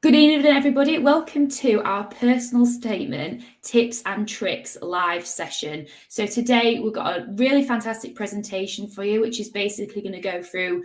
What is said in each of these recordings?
Good evening, everybody. Welcome to our personal statement tips and tricks live session. So today we've got a really fantastic presentation for you, which is basically going to go through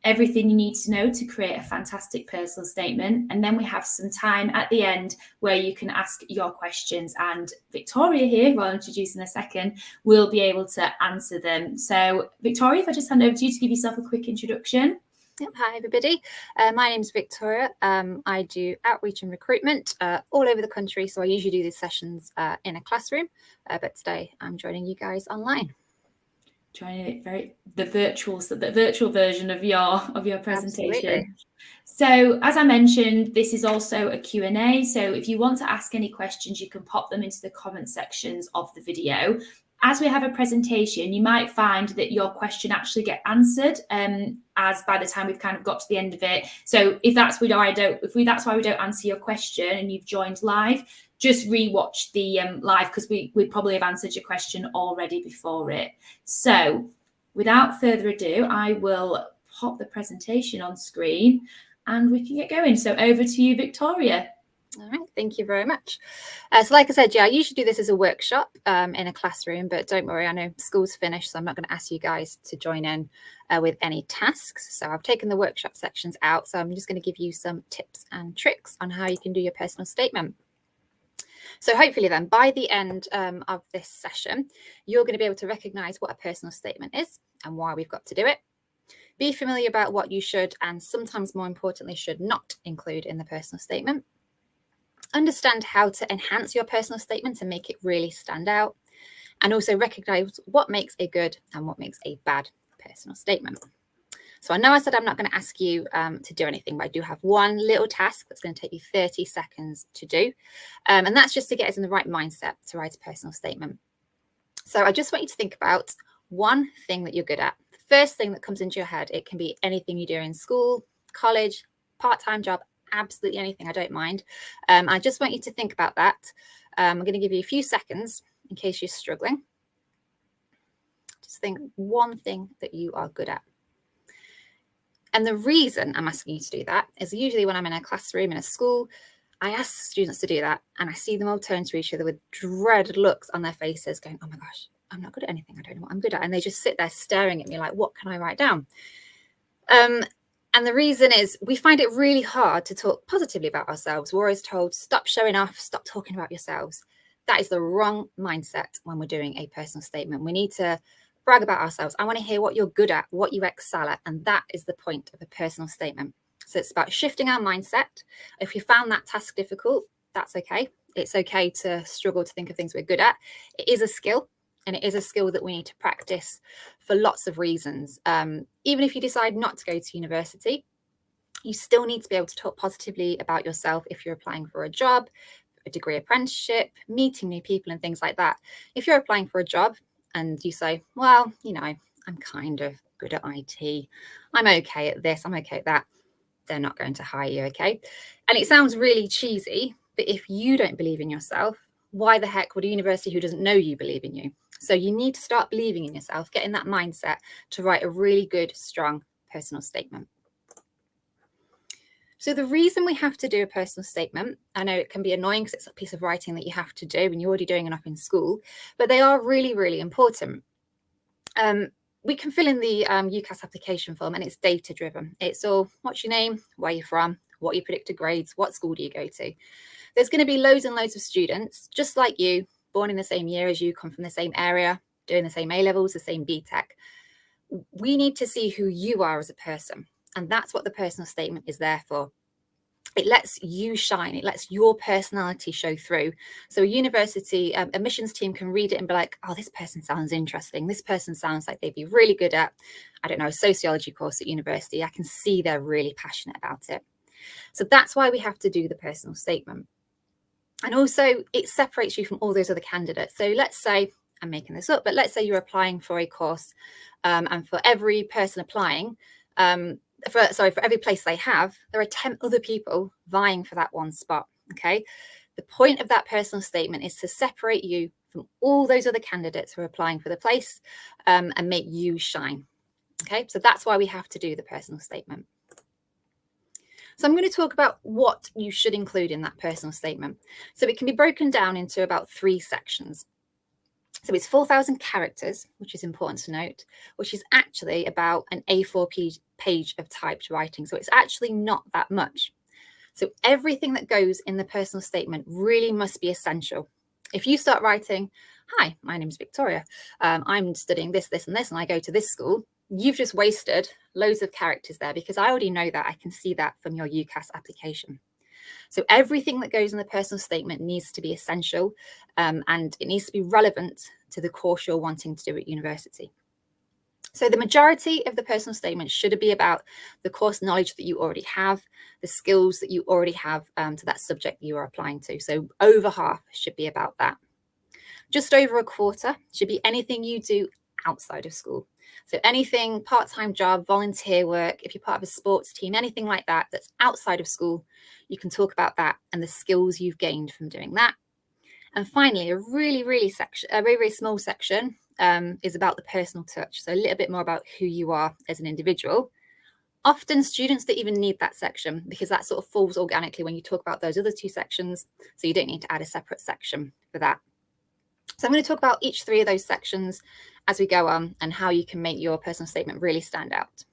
everything you need to know to create a fantastic personal statement. And then we have some time at the end where you can ask your questions. And Victoria here, who I'll introduce in a second, will be able to answer them. So Victoria, if I just hand over to you to give yourself a quick introduction. Yep. Hi, everybody. My name's Victoria. I do outreach and recruitment all over the country. So I usually do these sessions in a classroom, but today I'm joining you guys online. Trying the virtual version of your presentation. Absolutely. So as I mentioned, this is also a Q&A. So if you want to ask any questions, you can pop them into the comment sections of the video. As we have a presentation, you might find that your question actually get answered as by the time we've kind of got to the end of it. So if that's why we don't answer your question and you've joined live, just rewatch the live because we probably have answered your question already before it. So without further ado, I will pop the presentation on screen and we can get going. So over to you, Victoria. All right, thank you very much. So like I said, I usually do this as a workshop in a classroom, but don't worry, I know school's finished, so I'm not going to ask you guys to join in with any tasks. So I've taken the workshop sections out, so I'm just going to give you some tips and tricks on how you can do your personal statement. So hopefully then by the end of this session, you're going to be able to recognize what a personal statement is and why we've got to do it. Be familiar about what you should and sometimes more importantly should not include in the personal statement. Understand how to enhance your personal statement and make it really stand out. And also recognize what makes a good and what makes a bad personal statement. So I know I said I'm not going to ask you to do anything, but I do have one little task that's going to take you 30 seconds to do. And that's just to get us in the right mindset to write a personal statement. So I just want you to think about one thing that you're good at. The first thing that comes into your head, it can be anything you do in school, college, part-time job, absolutely anything, I don't mind. I just want you to think about that. I'm going to give you a few seconds in case you're struggling. Just think one thing that you are good at. And the reason I'm asking you to do that is usually when I'm in a classroom in a school, I ask students to do that and I see them all turn to each other with dread looks on their faces going, oh my gosh, I'm not good at anything. I don't know what I'm good at. And they just sit there staring at me like, what can I write down? And the reason is we find it really hard to talk positively about ourselves. We're always told, stop showing off, stop talking about yourselves. That is the wrong mindset when we're doing a personal statement. We need to brag about ourselves. I want to hear what you're good at, what you excel at. And that is the point of a personal statement. So it's about shifting our mindset. If you found that task difficult, that's okay. It's okay to struggle to think of things we're good at. It is a skill. And it is a skill that we need to practice for lots of reasons. Even if you decide not to go to university, you still need to be able to talk positively about yourself if you're applying for a job, a degree apprenticeship, meeting new people and things like that. If you're applying for a job and you say, well, you know, I'm kind of good at IT. I'm okay at this. I'm okay at that. They're not going to hire you, okay? And it sounds really cheesy, but if you don't believe in yourself, why the heck would a university who doesn't know you believe in you? So you need to start believing in yourself, get in that mindset to write a really good, strong personal statement. So the reason we have to do a personal statement, I know it can be annoying because it's a piece of writing that you have to do and you're already doing enough in school, but they are really, really important. We can fill in the UCAS application form and it's data driven. It's all what's your name, where you're from, what your predicted grades, what school do you go to. There's going to be loads and loads of students just like you, born in the same year as you, come from the same area, doing the same A-levels, the same BTEC. We need to see who you are as a person. And that's what the personal statement is there for. It lets you shine. It lets your personality show through. So a university admissions team can read it and be like, oh, this person sounds interesting. This person sounds like they'd be really good at, I don't know, a sociology course at university. I can see they're really passionate about it. So that's why we have to do the personal statement. And also it separates you from all those other candidates. So let's say, I'm making this up, but let's say you're applying for a course and for every person applying, for every place they have, there are 10 other people vying for that one spot, okay? The point of that personal statement is to separate you from all those other candidates who are applying for the place and make you shine, okay? So that's why we have to do the personal statement. So I'm going to talk about what you should include in that personal statement. So it can be broken down into about 3 sections. So it's 4,000 characters, which is important to note, which is actually about an A4 page of typed writing. So it's actually not that much. So everything that goes in the personal statement really must be essential. If you start writing, "Hi, my name is Victoria. I'm studying this, this, and this, and I go to this school," you've just wasted loads of characters there, because I already know that. I can see that from your UCAS application. So everything that goes in the personal statement needs to be essential, and it needs to be relevant to the course you're wanting to do at university. So the majority of the personal statement should be about the course knowledge that you already have, the skills that you already have to that subject you are applying to. So over half should be about that. Just over a quarter should be anything you do outside of school. So anything, part-time job, volunteer work, if you're part of a sports team, anything like that that's outside of school, you can talk about that and the skills you've gained from doing that. And finally, a really small section is about the personal touch. So a little bit more about who you are as an individual. Often students don't even need that section, because that sort of falls organically when you talk about those other 2 sections. So you don't need to add a separate section for that. So I'm going to talk about each 3 of those sections as we go on, and how you can make your personal statement really stand out.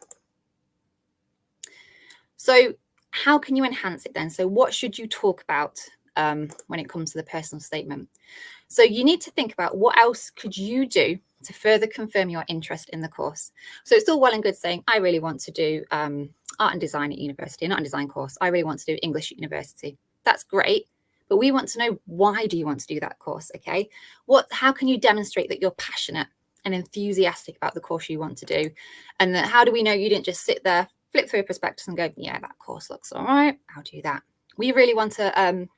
So how can you enhance it then? So what should you talk about when it comes to the personal statement? So you need to think about what else could you do to further confirm your interest in the course. So it's all well and good saying, "I really want to do art and design at university, an art and design course. I really want to do English at university." That's great, but we want to know, why do you want to do that course? Okay, how can you demonstrate that you're passionate and enthusiastic about the course you want to do? And that, how do we know you didn't just sit there, flip through a prospectus and go, "Yeah, that course looks all right, I'll do that"? We really want you to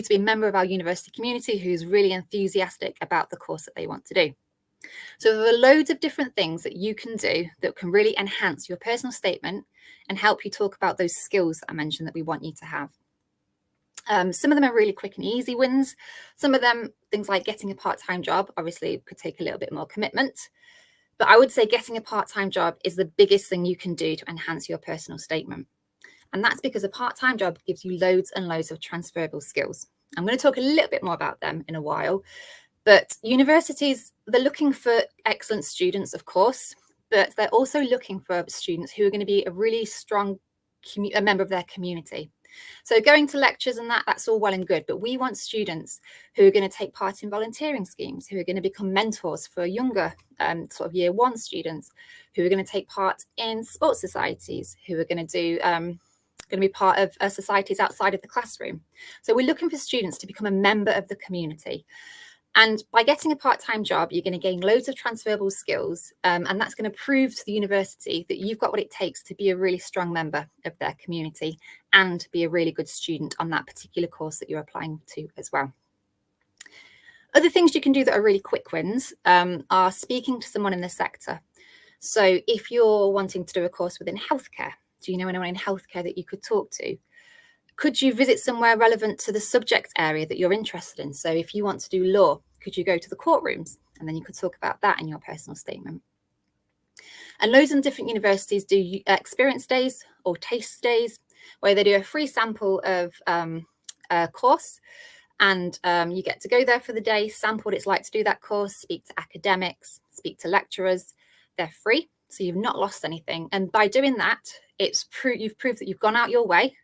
be a member of our university community who's really enthusiastic about the course that they want to do. So there are loads of different things that you can do that can really enhance your personal statement and help you talk about those skills that I mentioned that we want you to have. Some of them are really quick and easy wins. Some of them, things like getting a part-time job, obviously could take a little bit more commitment. But I would say getting a part-time job is the biggest thing you can do to enhance your personal statement. And that's because a part-time job gives you loads and loads of transferable skills. I'm going to talk a little bit more about them in a while. But universities, they're looking for excellent students, of course, but they're also looking for students who are going to be a really strong member of their community. So going to lectures and that's all well and good, but we want students who are going to take part in volunteering schemes, who are going to become mentors for younger sort of year 1 students, who are going to take part in sports societies, who are going to be part of societies outside of the classroom. So we're looking for students to become a member of the community. And by getting a part-time job, you're going to gain loads of transferable skills, and that's going to prove to the university that you've got what it takes to be a really strong member of their community and be a really good student on that particular course that you're applying to as well. Other things you can do that are really quick wins are speaking to someone in the sector. So if you're wanting to do a course within healthcare, do you know anyone in healthcare that you could talk to? Could you visit somewhere relevant to the subject area that you're interested in? So if you want to do law, could you go to the courtrooms? And then you could talk about that in your personal statement. And loads of different universities do experience days or taste days, where they do a free sample of a course. And you get to go there for the day, sample what it's like to do that course, speak to academics, speak to lecturers. They're free, so you've not lost anything. And by doing that, you've proved that you've gone out your way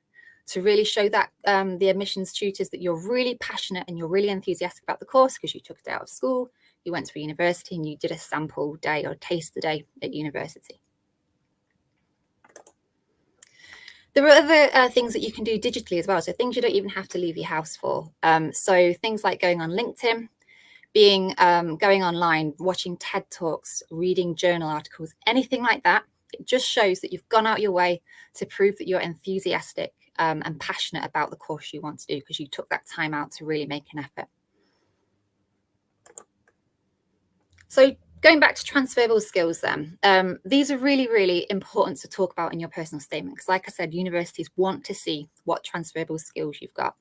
to really show that the admissions tutors that you're really passionate and you're really enthusiastic about the course, because you took it out of school, you went to a university and you did a sample day or taste the day at university. There are other things that you can do digitally as well. So things you don't even have to leave your house for. So things like going on LinkedIn, going online, watching TED Talks, reading journal articles, anything like that. It just shows that you've gone out your way to prove that you're enthusiastic and passionate about the course you want to do, because you took that time out to really make an effort. So going back to transferable skills then, these are really, really important to talk about in your personal statement, because like I said, universities want to see what transferable skills you've got.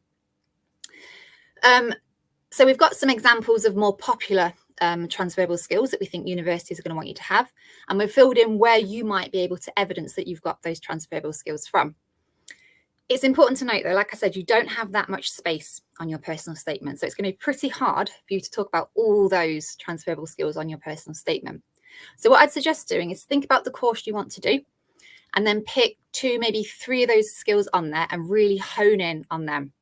So we've got some examples of more popular transferable skills that we think universities are going to want you to have. And we've filled in where you might be able to evidence that you've got those transferable skills from. It's important to note, though, like I said, you don't have that much space on your personal statement. So it's going to be pretty hard for you to talk about all those transferable skills on your personal statement. So what I'd suggest doing is think about the course you want to do and then pick 2, maybe 3 of those skills on there and really hone in on them.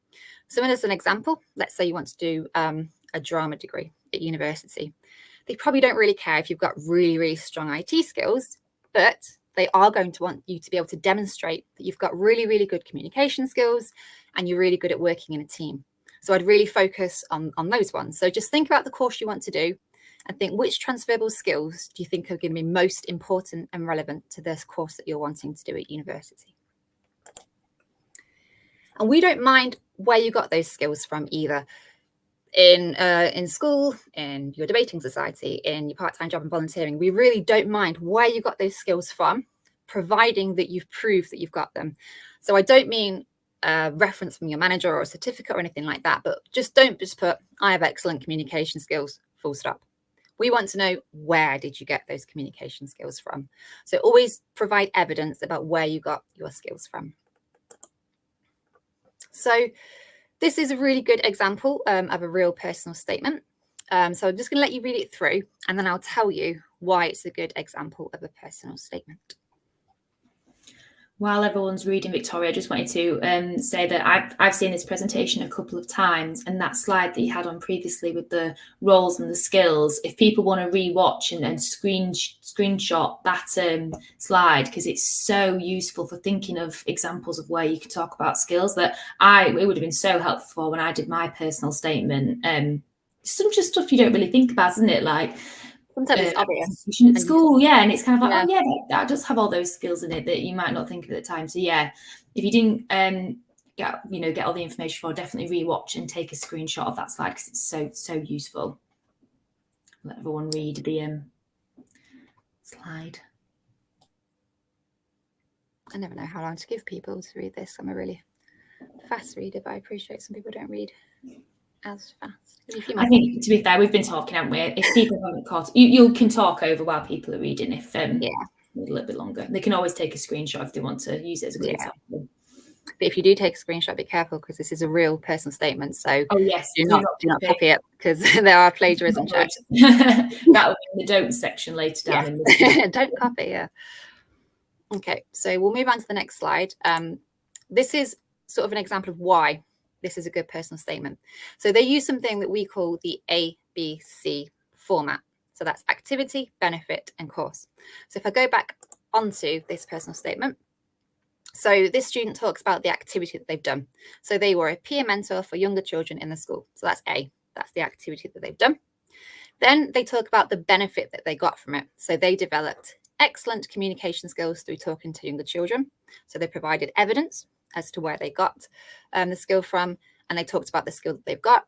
So as an example, let's say you want to do a drama degree at university. They probably don't really care if you've got really, really strong IT skills, but they are going to want you to be able to demonstrate that you've got really, really good communication skills and you're really good at working in a team. So I'd really focus on those ones. So just think about the course you want to do and think, which transferable skills do you think are going to be most important and relevant to this course that you're wanting to do at university? And we don't mind where you got those skills from either. In school, in your debating society, in your part-time job and volunteering, we really don't mind where you got those skills from, providing that you've proved that you've got them. So I don't mean a reference from your manager or a certificate or anything like that, but don't just put, I have excellent communication skills, full stop. We want to know, where did you get those communication skills from? So always provide evidence about where you got your skills from. So this is a really good example of a real personal statement. So I'm just going to let you read it through, and then I'll tell you why it's a good example of a personal statement. While everyone's reading, Victoria, I just wanted to say that I've seen this presentation a couple of times, and that slide that you had on previously with the roles and the skills, if people want to re-watch and screenshot that slide, because it's so useful for thinking of examples of where you can talk about skills that it would have been so helpful when I did my personal statement. Some just stuff you don't really think about, isn't it? Like, sometimes it's obvious at school, yeah, and it's kind of like, oh yeah, that does have all those skills in it that you might not think of at the time. So yeah, if you didn't get all the information for, definitely rewatch and take a screenshot of that slide, because it's so useful. Let everyone read the slide. I never know how long to give people to read this. I'm a really fast reader, but I appreciate some people don't read as fast. I think, to be fair, we've been talking, haven't we? If people haven't caught, you can talk over while people are reading. If a little bit longer, they can always take a screenshot if they want to use it as a good example. But if you do take a screenshot, be careful, because this is a real personal statement. So do not copy it, because there are plagiarism checks. That will be in the don't section later down. In the don't copy. Yeah. Okay, so we'll move on to the next slide. This is sort of an example of why this is a good personal statement. So they use something that we call the ABC format. So that's activity, benefit, and course. So if I go back onto this personal statement, so this student talks about the activity that they've done. So they were a peer mentor for younger children in the school. So that's A, that's the activity that they've done. Then they talk about the benefit that they got from it. So they developed excellent communication skills through talking to younger children. So they provided evidence as to where they got the skill from, and they talked about the skill that they've got.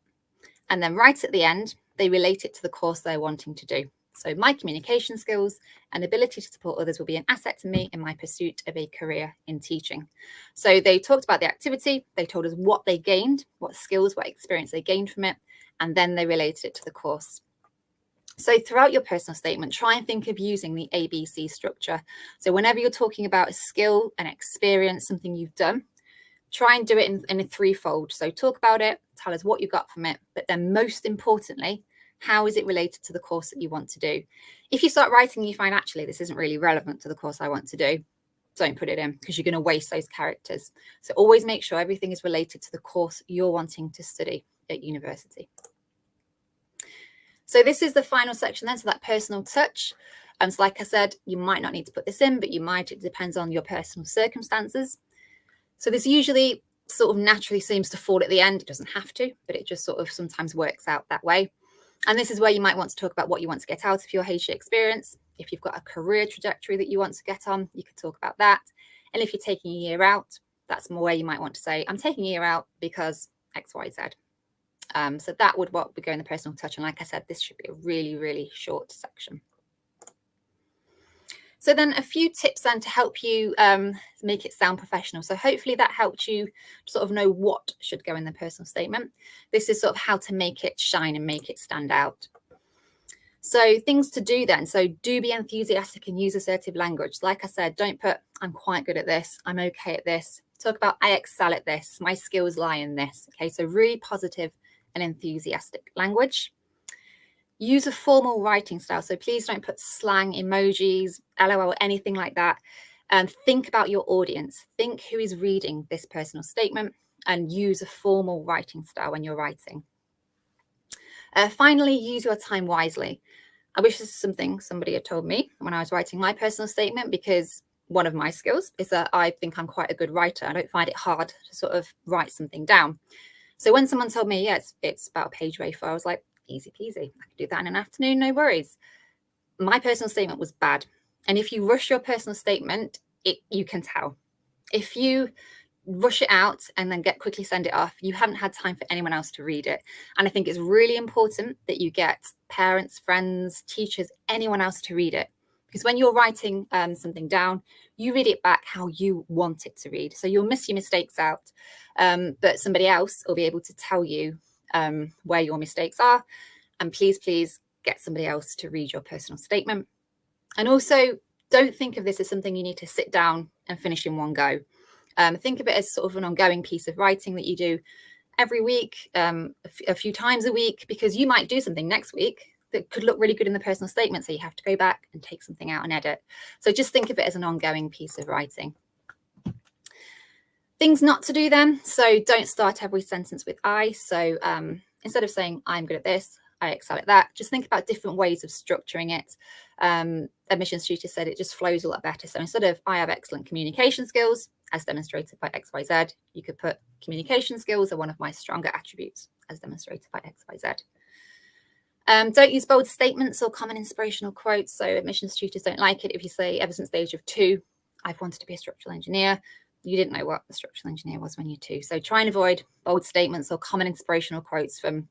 And then right at the end, they relate it to the course they're wanting to do. So my communication skills and ability to support others will be an asset to me in my pursuit of a career in teaching. So they talked about the activity, they told us what they gained, what skills, what experience they gained from it, and then they related it to the course. So throughout your personal statement, try and think of using the ABC structure. So whenever you're talking about a skill, an experience, something you've done, try and do it in a threefold. So talk about it, tell us what you got from it, but then most importantly, how is it related to the course that you want to do? If you start writing and you find, actually, this isn't really relevant to the course I want to do, don't put it in, because you're going to waste those characters. So always make sure everything is related to the course you're wanting to study at university. So this is the final section then, so that personal touch. And so like I said, you might not need to put this in, but you might. It depends on your personal circumstances. So this usually sort of naturally seems to fall at the end. It doesn't have to, but it just sort of sometimes works out that way. And this is where you might want to talk about what you want to get out of your HE experience. If you've got a career trajectory that you want to get on, you could talk about that. And if you're taking a year out, that's more where you might want to say, I'm taking a year out because X, Y, Z. So that would what would go in the personal touch. And like I said, this should be a really, really short section. So then a few tips then to help you make it sound professional. So hopefully that helped you sort of know what should go in the personal statement. This is sort of how to make it shine and make it stand out. So things to do then. So do be enthusiastic and use assertive language. Like I said, don't put, I'm quite good at this, I'm okay at this. Talk about, I excel at this, my skills lie in this. Okay, so really positive and enthusiastic language. Use a formal writing style. So please don't put slang, emojis, LOL, anything like that. And think about your audience. Think who is reading this personal statement and use a formal writing style when you're writing. Finally, use your time wisely. I wish this is something somebody had told me when I was writing my personal statement, because one of my skills is that I think I'm quite a good writer. I don't find it hard to sort of write something down. So when someone told me, yeah, it's about a page A4, I was like, easy peasy. I could do that in an afternoon, no worries. My personal statement was bad. And if you rush your personal statement, you can tell. If you rush it out and then quickly send it off, you haven't had time for anyone else to read it. And I think it's really important that you get parents, friends, teachers, anyone else to read it. Because when you're writing something down, you read it back how you want it to read. So you'll miss your mistakes out, but somebody else will be able to tell you where your mistakes are. And please, please get somebody else to read your personal statement. And also, don't think of this as something you need to sit down and finish in one go. Think of it as sort of an ongoing piece of writing that you do every week, a few times a week, because you might do something next week that could look really good in the personal statement. So you have to go back and take something out and edit. So just think of it as an ongoing piece of writing. Things not to do then. So don't start every sentence with I. So instead of saying I'm good at this, I excel at that, just think about different ways of structuring it. Admissions tutor said it just flows a lot better. So instead of I have excellent communication skills, as demonstrated by XYZ, you could put communication skills are one of my stronger attributes, as demonstrated by XYZ. Don't use bold statements or common inspirational quotes. So admissions tutors don't like it if you say, ever since the age of 2, I've wanted to be a structural engineer. You didn't know what a structural engineer was when you're 2. So try and avoid bold statements or common inspirational quotes from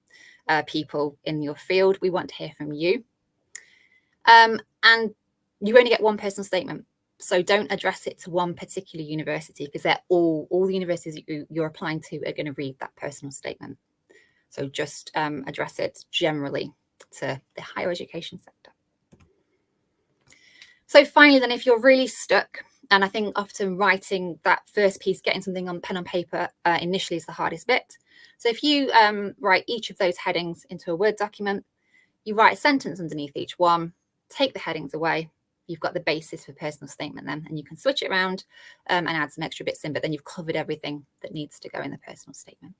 people in your field. We want to hear from you. And you only get one personal statement. So don't address it to one particular university, because they're all the universities you're applying to are going to read that personal statement. So just address it generally to the higher education sector. So finally, then, if you're really stuck, and I think often writing that first piece, getting something on pen and paper initially is the hardest bit. So if you write each of those headings into a Word document, you write a sentence underneath each one, take the headings away, you've got the basis for personal statement then, and you can switch it around and add some extra bits in, but then you've covered everything that needs to go in the personal statement.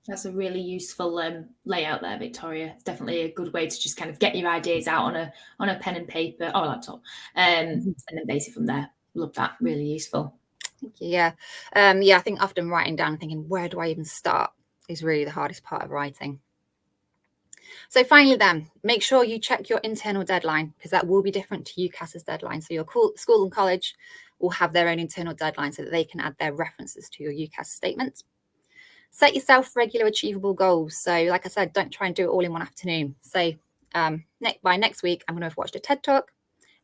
That's a really useful layout there, Victoria. It's definitely a good way to just kind of get your ideas out on a pen and paper or laptop, and then basically from there. Love that. Really useful. Thank you. Yeah. I think often writing down and thinking, where do I even start, is really the hardest part of writing. So finally then, make sure you check your internal deadline, because that will be different to UCAS's deadline. So your school and college will have their own internal deadline so that they can add their references to your UCAS statement. Set yourself regular achievable goals. So like I said, don't try and do it all in one afternoon. Say by next week, I'm going to have watched a TED Talk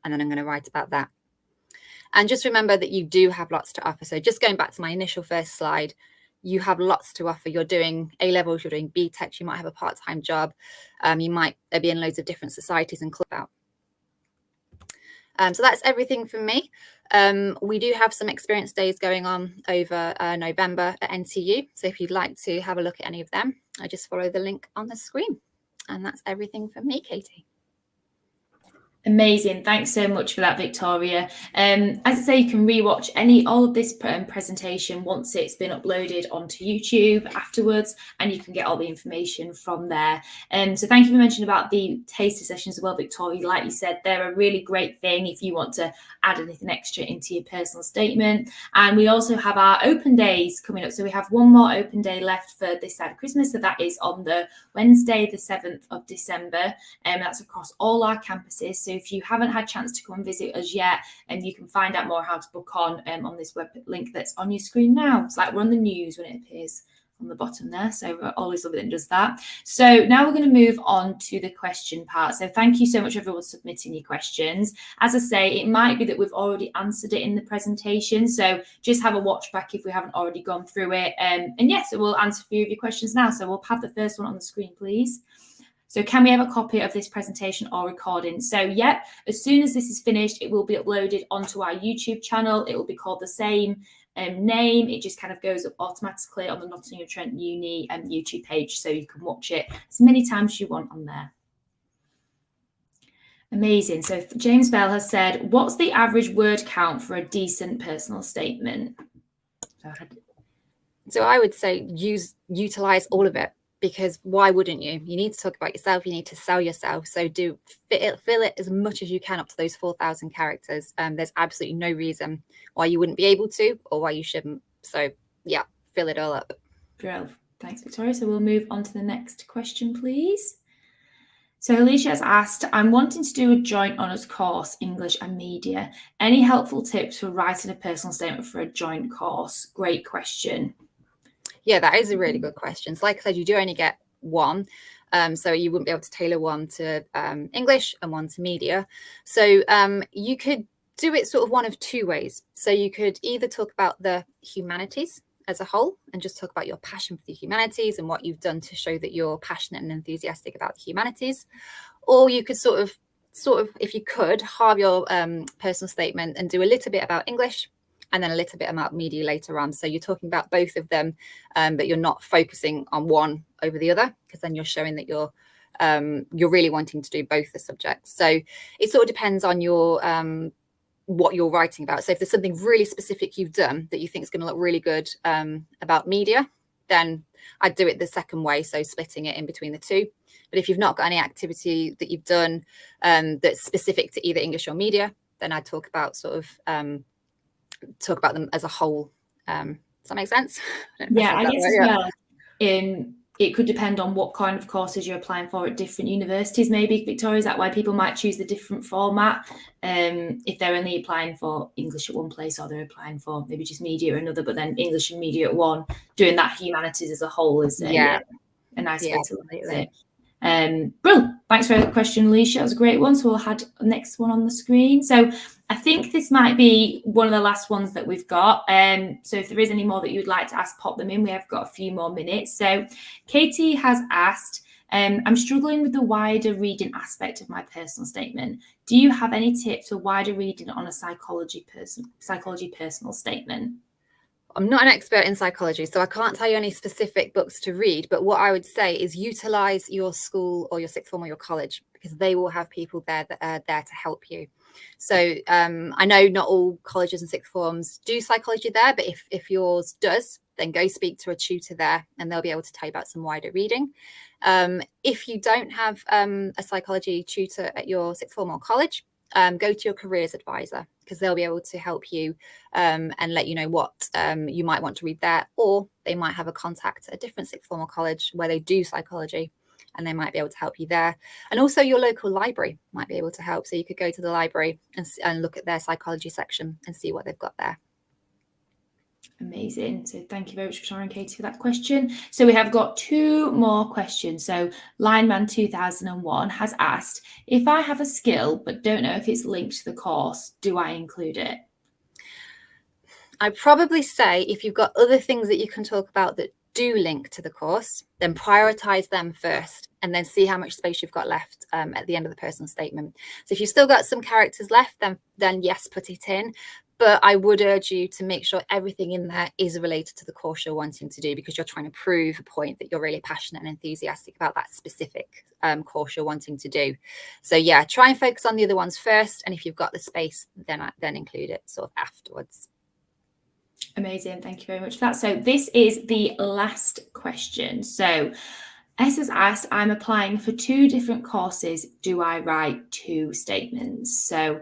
and then I'm going to write about that. And just remember that you do have lots to offer. So just going back to my initial first slide, you have lots to offer. You're doing A-levels, you're doing BTEC, you might have a part-time job. You might be in loads of different societies and clubs. So that's everything from me. We do have some experience days going on over November at NTU. So if you'd like to have a look at any of them, I just follow the link on the screen. And that's everything from me, Katie. Amazing. Thanks so much for that, Victoria. As I say, you can rewatch all of this presentation once it's been uploaded onto YouTube afterwards, and you can get all the information from there. So thank you for mentioning about the taster sessions as well, Victoria. Like you said, they're a really great thing if you want to add anything extra into your personal statement. And we also have our open days coming up. So we have one more open day left for this side of Christmas. So that is on the Wednesday, the 7th of December. And that's across all our campuses. So if you haven't had a chance to come and visit us yet, and you can find out more how to book on this web link that's on your screen now. It's like we're on the news when it appears on the bottom there. So I always love it and does that. So now we're going to move on to the question part. So thank you so much, everyone, submitting your questions. As I say, it might be that we've already answered it in the presentation. So just have a watch back if we haven't already gone through it. And yes, we'll answer a few of your questions now. So we'll have the first one on the screen, please. So can we have a copy of this presentation or recording? So yeah, as soon as this is finished, it will be uploaded onto our YouTube channel. It will be called the same name. It just kind of goes up automatically on the Nottingham-Trent Uni YouTube page, so you can watch it as many times as you want on there. Amazing. So James Bell has said, what's the average word count for a decent personal statement? So I would say utilize all of it, because why wouldn't you? You need to talk about yourself. You need to sell yourself. So fill it as much as you can up to those 4,000 characters. There's absolutely no reason why you wouldn't be able to or why you shouldn't. So yeah, fill it all up. Brilliant. Thanks, Victoria. So we'll move on to the next question, please. So Alicia has asked, I'm wanting to do a joint honours course, English and Media. Any helpful tips for writing a personal statement for a joint course? Great question. Yeah, that is a really good question. So like I said, you do only get one. So you wouldn't be able to tailor one to English and one to media. So you could do it sort of one of two ways. So you could either talk about the humanities as a whole and just talk about your passion for the humanities and what you've done to show that you're passionate and enthusiastic about the humanities. Or you could sort of, if you could, halve your personal statement and do a little bit about English and then a little bit about media later on. So you're talking about both of them, but you're not focusing on one over the other, because then you're showing that you're really wanting to do both the subjects. So it sort of depends on your what you're writing about. So if there's something really specific you've done that you think is going to look really good about media, then I'd do it the second way, so splitting it in between the two. But if you've not got any activity that you've done that's specific to either English or media, then I'd talk about talk about them as a whole. Does that make sense? Yeah, I guess as well, it could depend on what kind of courses you're applying for at different universities, maybe, Victoria. Is that why people might choose the different format? If they're only applying for English at one place, or they're applying for maybe just media at another, but then English and media at one, doing that humanities as a whole is a nice way to look at it. Brilliant. Thanks for the question, Alicia. That was a great one. So we'll have the next one on the screen. So I think this might be one of the last ones that we've got. So if there is any more that you'd like to ask, pop them in. We have got a few more minutes. So Katie has asked, I'm struggling with the wider reading aspect of my personal statement. Do you have any tips for wider reading on a psychology personal statement? I'm not an expert in psychology, so I can't tell you any specific books to read. But what I would say is utilize your school or your sixth form or your college, because they will have people there that are there to help you. So I know not all colleges and sixth forms do psychology there, but if yours does, then go speak to a tutor there and they'll be able to tell you about some wider reading. If you don't have a psychology tutor at your sixth form or college, go to your careers advisor, because they'll be able to help you and let you know what you might want to read there, or they might have a contact at a different sixth form or college where they do psychology and they might be able to help you there. And also your local library might be able to help. So you could go to the library and look at their psychology section and see what they've got there. Amazing. So thank you very much, Victoria and Katie, for that question. So we have got two more questions. So Lineman 2001 has asked, if I have a skill but don't know if it's linked to the course, do I include it? I'd probably say if you've got other things that you can talk about that do link to the course, then prioritize them first and then see how much space you've got left at the end of the personal statement. So if you've still got some characters left, then yes, put it in. But I would urge you to make sure everything in there is related to the course you're wanting to do, because you're trying to prove a point that you're really passionate and enthusiastic about that specific course you're wanting to do. So yeah, try and focus on the other ones first. And if you've got the space, then include it sort of afterwards. Amazing. Thank you very much for that. So this is the last question. So S has asked, I'm applying for 2 different courses. Do I write 2 statements? So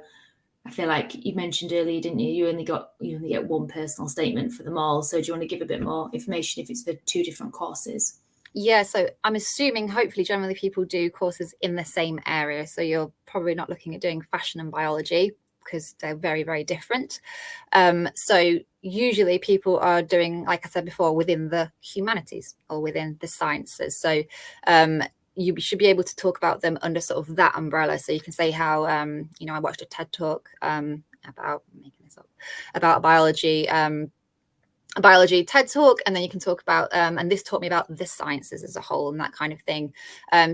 I feel like you mentioned earlier, didn't you? You only get one personal statement for them all. So do you want to give a bit more information if it's for 2 different courses? Yeah, so I'm assuming hopefully generally people do courses in the same area. So you're probably not looking at doing fashion and biology, because they're very, very different. So usually people are doing, like I said before, within the humanities or within the sciences. So you should be able to talk about them under sort of that umbrella. So you can say how, I watched a TED talk about, making this up, about biology biology TED talk, and then you can talk about and this taught me about the sciences as a whole and that kind of thing.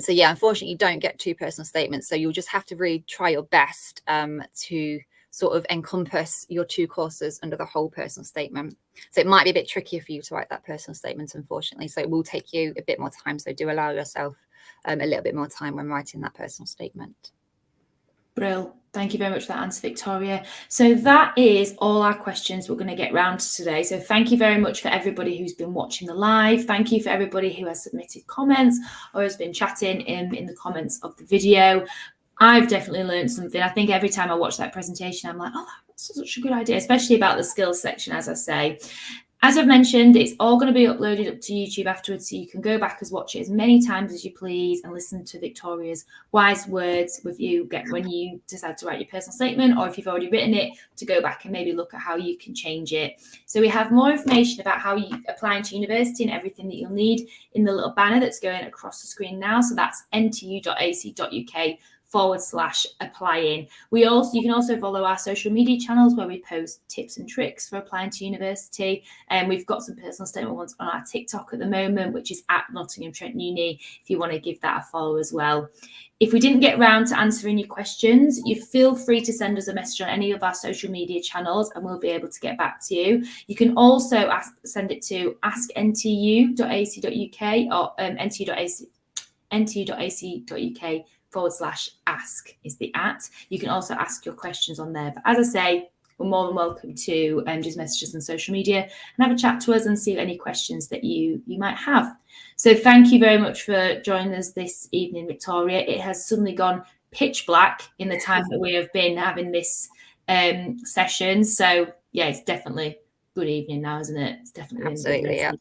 So yeah, unfortunately you don't get 2 personal statements, so you'll just have to really try your best to sort of encompass your 2 courses under the whole personal statement. So it might be a bit trickier for you to write that personal statement, unfortunately, so it will take you a bit more time, so do allow yourself a little bit more time when writing that personal statement. Brill. Thank you very much for that answer, Victoria. So that is all our questions we're going to get round to today. So thank you very much for everybody who's been watching the live. Thank you for everybody who has submitted comments or has been chatting in the comments of the video. I've definitely learned something. I think every time I watch that presentation, I'm like, oh, that's such a good idea, especially about the skills section, as I say. As I've mentioned, it's all going to be uploaded up to YouTube afterwards, so you can go back and watch it as many times as you please and listen to Victoria's wise words with you when you decide to write your personal statement, or if you've already written it, to go back and maybe look at how you can change it. So we have more information about how you apply into university and everything that you'll need in the little banner that's going across the screen now. So that's ntu.ac.uk/applying. You can also follow our social media channels where we post tips and tricks for applying to university, and we've got some personal statement ones on our TikTok at the moment, which is at Nottingham Trent Uni, if you want to give that a follow as well. If we didn't get round to answering your questions, you feel free to send us a message on any of our social media channels and we'll be able to get back to you. You can also send it to askntu.ac.uk or ntu.ac.uk/ask is the @ You can also ask your questions on there. But as I say, we're more than welcome to just message us on social media and have a chat to us and see any questions that you might have. So thank you very much for joining us this evening, Victoria. It has suddenly gone pitch black in the time that we have been having this session. So yeah, it's definitely good evening now, isn't it? It's definitely absolutely, yeah.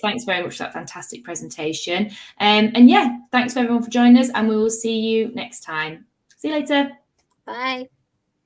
Thanks very much for that fantastic presentation. And yeah, thanks for everyone for joining us, and we will see you next time. See you later. Bye.